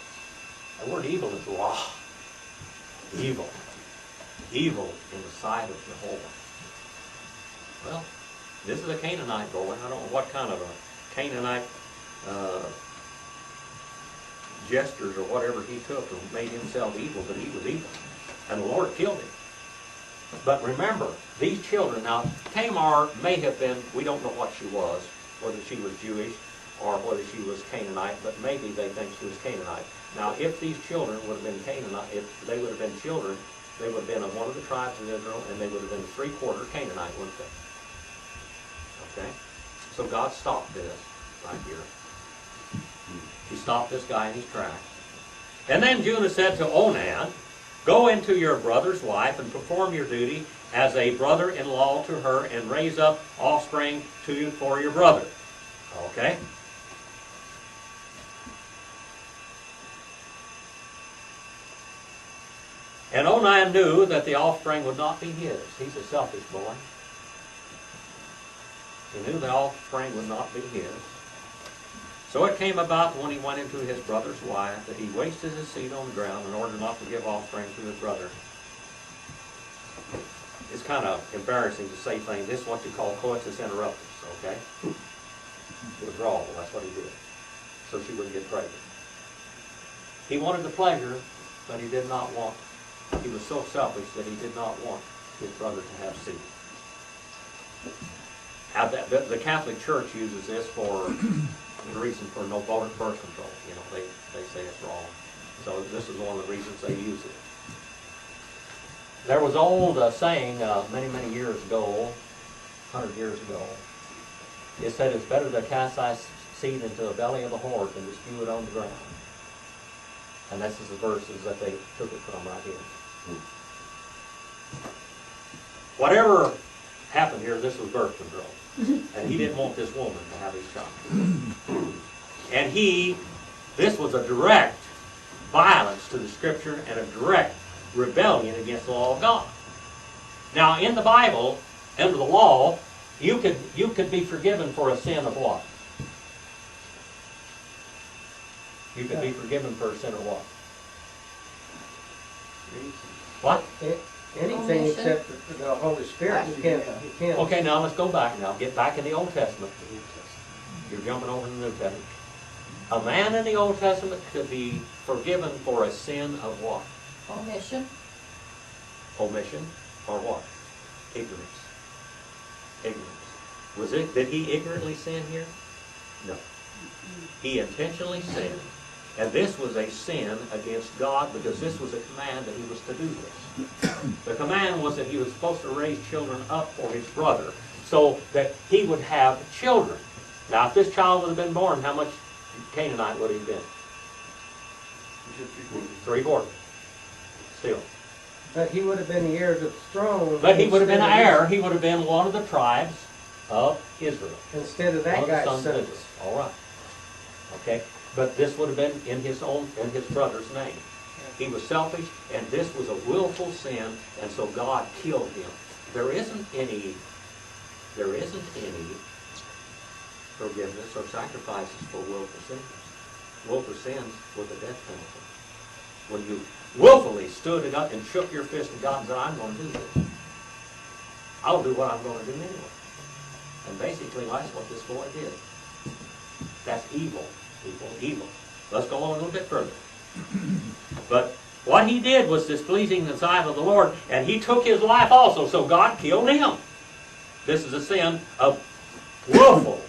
The word evil is ra. Evil. Evil in the sight of Jehovah. Well, this is a Canaanite boy. I don't know what kind of a Canaanite gestures or whatever he took and made himself evil, but he was evil. And the Lord killed him. But remember, these children, now Tamar may have been, we don't know what she was, whether she was Jewish or whether she was Canaanite, but maybe they think she was Canaanite. Now, if these children would have been Canaanite, if they would have been children, they would have been of one of the tribes of Israel, and they would have been three-quarter Canaanite, wouldn't they? Okay? So God stopped this right here. He stopped this guy in his tracks. And then Judah said to Onan, "Go into your brother's wife and perform your duty as a brother-in-law to her and raise up offspring to you for your brother." Okay? And Onan knew that the offspring would not be his. He's a selfish boy. He knew the offspring would not be his. So it came about when he went into his brother's wife that he wasted his seed on the ground in order not to give offspring to his brother. It's kind of embarrassing to say things. This is what you call coitus interruptus, okay? Withdrawal, that's what he did. So she wouldn't get pregnant. He wanted the pleasure, but he did not want. He was so selfish that he did not want his brother to have seed. The Catholic Church uses this for the reason for no birth control. You know, they say it's wrong. So this is one of the reasons they use it. There was an old saying many, many years ago, 100 years ago. It said it's better to cast thy seed into the belly of a horse than to spew it on the ground. And this is the verses that they took it from right here. Whatever happened here, this was birth control. And he didn't want this woman to have his child. And this was a direct violence to the Scripture and a direct rebellion against the law of God. Now, in the Bible, under the law, you could be forgiven for a sin of what? You could be forgiven for a sin of what? What? Anything Omission. except the Holy Spirit. You can't. Okay, now let's go back now. Get back in the Old Testament. You're jumping over to the New Testament. A man in the Old Testament could be forgiven for a sin of what? Omission. Omission or what? Ignorance. Ignorance. Did he ignorantly sin here? No. He intentionally sinned. And this was a sin against God because this was a command that he was to do this. The command was that he was supposed to raise children up for his brother so that he would have children. Now, if this child would have been born, how much Canaanite would he have been? 3/4. Still. But he would have been the heir to the throne. But he would have been an instead of- heir. He would have been one of the tribes of Israel. Instead of One that of the guy's sons of son. Israel. All right. Okay. But this would have been in his brother's name. He was selfish, and this was a willful sin, and so God killed him. There isn't any forgiveness or sacrifices for willful sins. Willful sins with a death penalty. When you willfully stood it up and shook your fist at God and said, I'm going to do this. I'll do what I'm going to do anyway. And basically that's what this boy did. That's evil. Evil. Let's go on a little bit further. But what he did was displeasing the sight of the Lord, and he took his life also, so God killed him. This is a sin of willful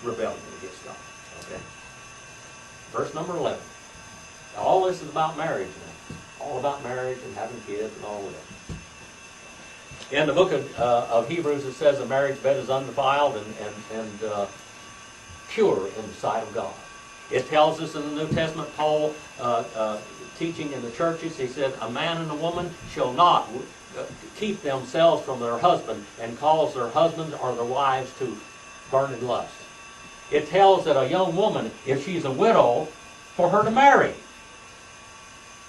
rebellion against God. Okay? Verse number 11. All this is about marriage now. All about marriage and having kids and all that. In the book of Hebrews, it says a marriage bed is undefiled and pure in the sight of God. It tells us in the New Testament, Paul teaching in the churches, he said, a man and a woman shall not keep themselves from their husband and cause their husbands or their wives to burn in lust. It tells that a young woman, if she's a widow, for her to marry.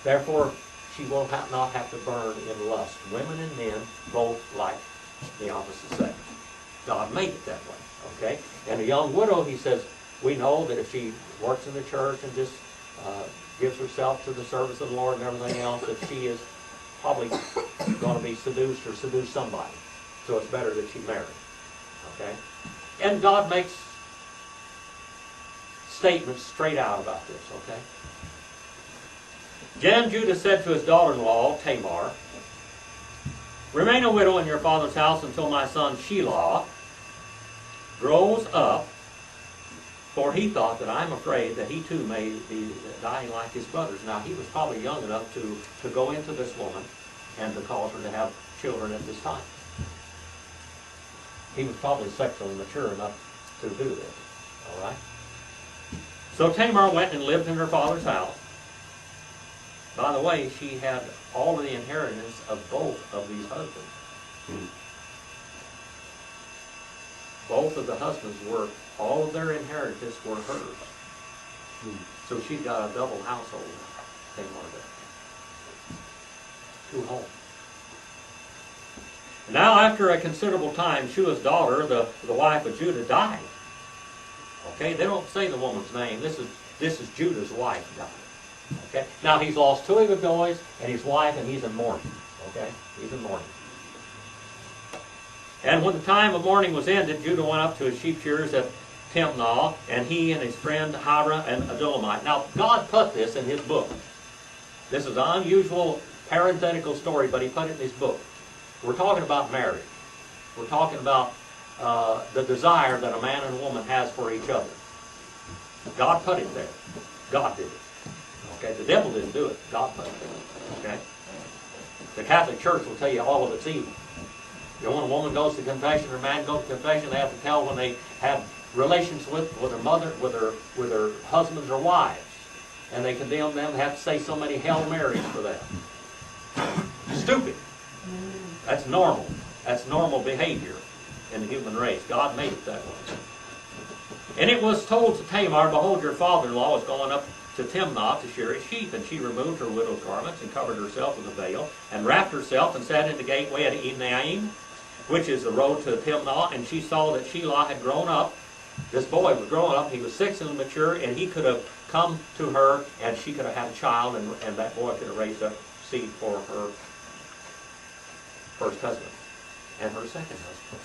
Therefore, she will not have to burn in lust. Women and men both like the opposite sex. God made it that way. Okay? And a young widow, he says, we know that if she works in the church and just gives herself to the service of the Lord and everything else, that she is probably going to be seduced or seduce somebody. So it's better that she marry. Okay? And God makes statements straight out about this. Okay? Then Judah said to his daughter-in-law, Tamar, remain a widow in your father's house until my son Shelah grows up, for he thought that I'm afraid that he too may be dying like his brothers. Now, he was probably young enough to go into this woman and to cause her to have children at this time. He was probably sexually mature enough to do this. All right? So Tamar went and lived in her father's house. By the way, she had all of the inheritance of both of these husbands. Both of the husbands were, all of their inheritance were hers. So she got a double household, Tamar did. 2 homes. Now, after a considerable time, Shua's daughter, the wife of Judah, died. Okay, they don't say the woman's name. This is Judah's wife died. Okay, now he's lost 2 of his boys and his wife, and he's in mourning. Okay, he's in mourning. And when the time of mourning was ended, Judah went up to his sheep shearers at Timnah, and he and his friend Hira and Adulamite. Now, God put this in his book. This is an unusual parenthetical story, but he put it in his book. We're talking about marriage. We're talking about the desire that a man and a woman has for each other. God put it there. God did it. Okay, the devil didn't do it. God put it there. Okay? The Catholic Church will tell you all of it's evil. You know, when a woman goes to confession or a man goes to confession, they have to tell when they have relations with their mother, with their husbands or wives. And they condemn them, they have to say so many Hail Marys for that. Stupid. That's normal. That's normal behavior in the human race. God made it that way. And it was told to Tamar, behold, your father-in-law is going up to Timnah to shear his sheep. And she removed her widow's garments and covered herself with a veil and wrapped herself and sat in the gateway at Enaim, which is the road to Timnah. And she saw that Shelah had grown up. This boy was growing up. He was sexually mature, and he could have come to her, and she could have had a child, and that boy could have raised up seed for her first husband and her second husband.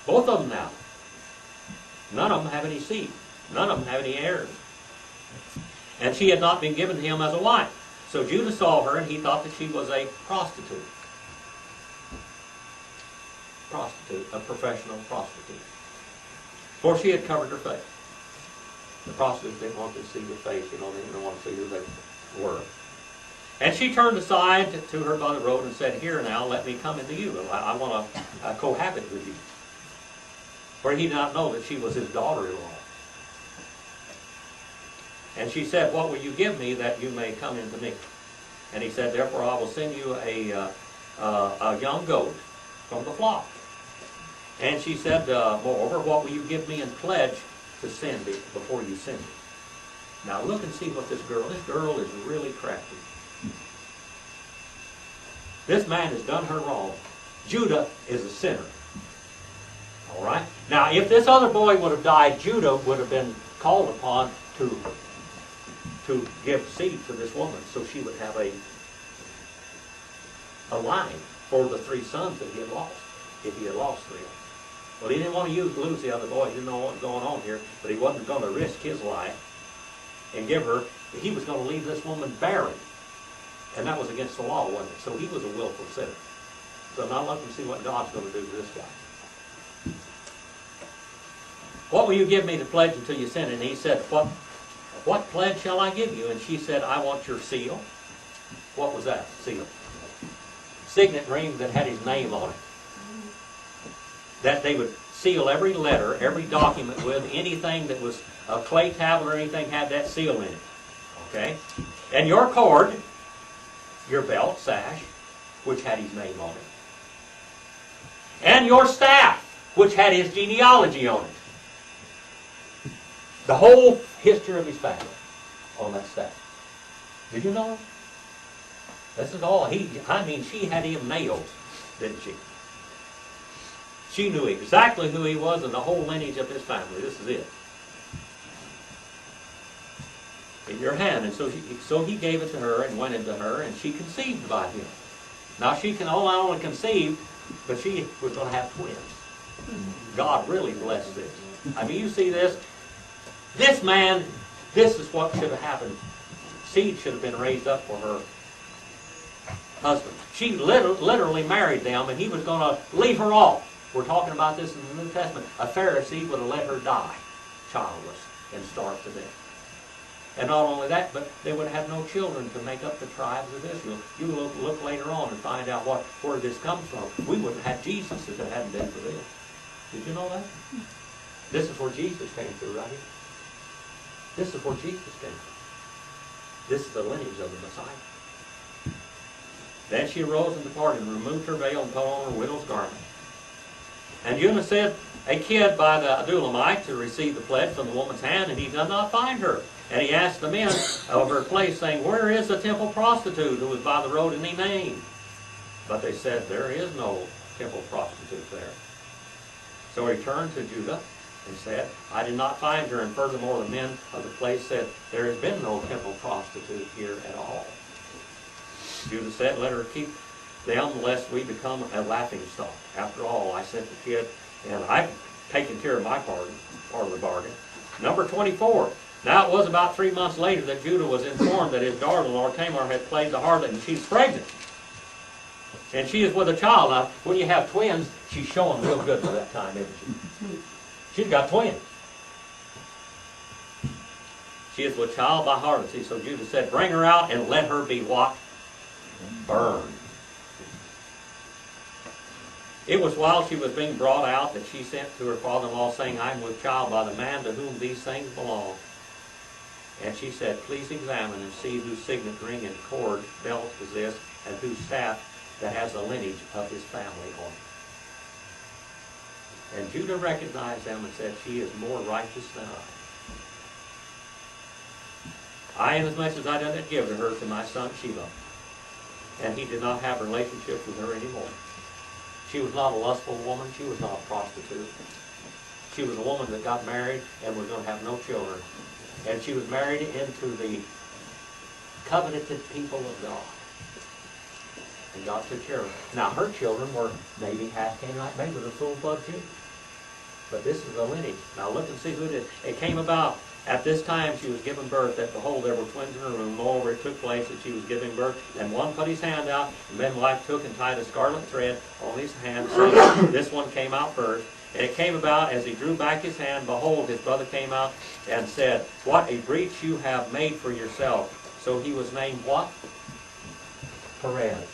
Both of them now. None of them have any seed. None of them have any heirs. And she had not been given to him as a wife. So Judah saw her, and he thought that she was a prostitute. A professional prostitute. For she had covered her face. The prostitutes didn't want to see her face, you know, they didn't want to see who they were. And she turned aside to her by the road and said, here now, let me come into you. I want to cohabit with you. For he did not know that she was his daughter-in-law. And she said, what will you give me that you may come into me? And he said, therefore I will send you a young goat from the flock. And she said, moreover, what will you give me in pledge to send before you send me? Now look and see what this girl is really crafty. This man has done her wrong. Judah is a sinner. All right? Now, if this other boy would have died, Judah would have been called upon to give seed to this woman, so she would have a line for the 3 sons that he had lost, if he had lost 3 of them. Well, he didn't want to lose the other boy. He didn't know what was going on here, but he wasn't going to risk his life and give her. He was going to leave this woman barren. And that was against the law, wasn't it? So he was a willful sinner. So now let them see what God's going to do to this guy. What will you give me to pledge until you send it? And he said, what pledge shall I give you? And she said, I want your seal. What was that? Seal. Signet ring that had his name on it. That they would seal every letter, every document with. Anything that was a clay tablet or anything had that seal in it. Okay? And your cord, your belt, sash, which had his name on it. And your staff, which had his genealogy on it. The whole history of his family on that staff. Did you know? This is all she had him nailed, didn't she? She knew exactly who he was and the whole lineage of his family. This is it. In your hand. And so he gave it to her and went into her, and she conceived by him. Now she can only conceive, but she was going to have twins. God really blessed this. I mean, you see this? This man, this is what should have happened. Seed should have been raised up for her husband. She literally married them, and he was going to leave her off. We're talking about this in the New Testament. A Pharisee would have let her die childless and starve to death. And not only that, but they would have no children to make up the tribes of Israel. You look later on and find out where this comes from. We wouldn't have had Jesus if it hadn't been for this. Did you know that? This is where Jesus came through, right here. This is where Jesus came from. This is the lineage of the Messiah. Then she arose and departed, and removed her veil and put on her widow's garment. And Judah sent a kid by the Adulamite to receive the pledge from the woman's hand, and he did not find her. And he asked the men of her place, saying, where is the temple prostitute who was by the road in Enaim? But they said, there is no temple prostitute there. So he turned to Judah and said, I did not find her. And furthermore, the men of the place said, there has been no temple prostitute here at all. Judah said, let her keep them, lest we become a laughingstock. After all, I sent the kid, and I've taken care of my part of the bargain. Number 24. Now it was about 3 months later that Judah was informed that his daughter-in-law Tamar had played the harlot, and she's pregnant. And she is with a child. Now, when you have twins, she's showing real good for that time, isn't she? She's got twins. She is with child by harlotry. So Judah said, bring her out and let her be what? Burned. It was while she was being brought out that she sent to her father-in-law, saying, I am with child by the man to whom these things belong. And she said, please examine and see whose signet ring and cord belt is this, and whose staff that has the lineage of his family on it. And Judah recognized them and said, she is more righteous than I, inasmuch as I did not give her to my son Sheba. And he did not have a relationship with her anymore. She was not a lustful woman. She was not a prostitute. She was a woman that got married and was going to have no children. And she was married into the covenanted people of God. And God took care of her. Now, her children were maybe half Canaanite, maybe the full-blood Jew. But this is the lineage. Now, look and see who it is. It came about at this time she was giving birth, that behold, there were twins in her room. Moreover, it took place that she was giving birth. And one put his hand out, and then wife took and tied a scarlet thread on his hand, saying, this one came out first. And it came about, as he drew back his hand, behold, his brother came out and said, what a breach you have made for yourself. So he was named what? Perez.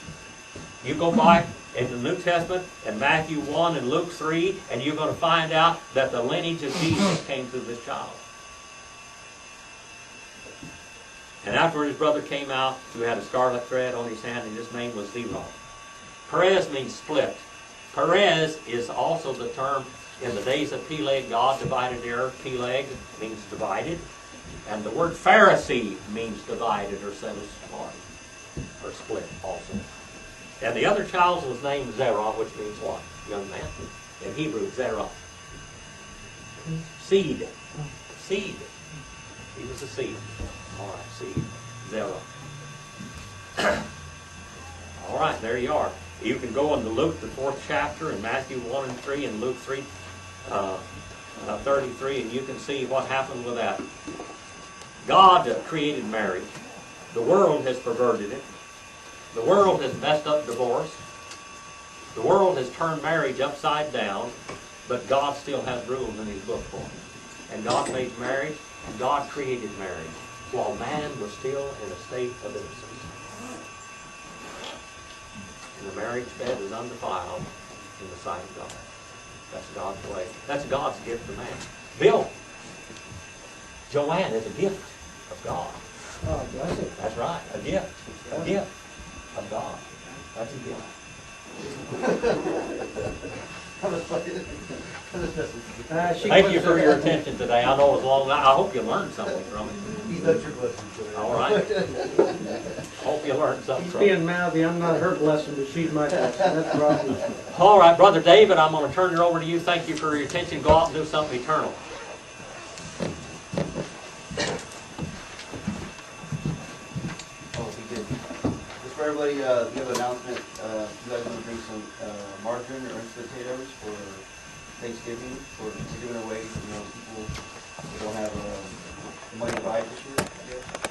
You go by in the New Testament, in Matthew 1 and Luke 3, and you're going to find out that the lineage of Jesus came through this child. And after his brother came out, who had a scarlet thread on his hand, and his name was Zerah. Perez means split. Perez is also the term in the days of Peleg, God divided the earth. Peleg means divided. And the word Pharisee means divided or set apart, or split also. And the other child was named Zerah, which means what? Young man. In Hebrew, Zerah. Seed. Seed. He was a seed. All right, seed. Zerah. All right, there you are. You can go into Luke, the 4th chapter, and Matthew 1 and 3, and Luke 3, 33, and you can see what happened with that. God created marriage. The world has perverted it. The world has messed up divorce. The world has turned marriage upside down, but God still has rules in his book for it. And God made marriage, and God created marriage, while man was still in a state of innocence. And the marriage bed is undefiled in the sight of God. That's God's way. That's God's gift to man. Bill, Joanne is a gift of God. Oh, bless it. That's right, a gift. A gift of God. That's a gift. Thank you for your attention today. I know it was long. I hope you learned something from it. He's not your blessing today. All right. Hope you learned something He's from it. being mouthy. I'm not her blessing, but she's my blessing. That's right. All right, Brother David, I'm going to turn it over to you. Thank you for your attention. Go out and do something eternal. Oh, he did. Just for everybody, we have an announcement. You guys want to bring some margarine or instant potatoes for Thanksgiving, for giving away, people who don't have money to buy it this year, I guess.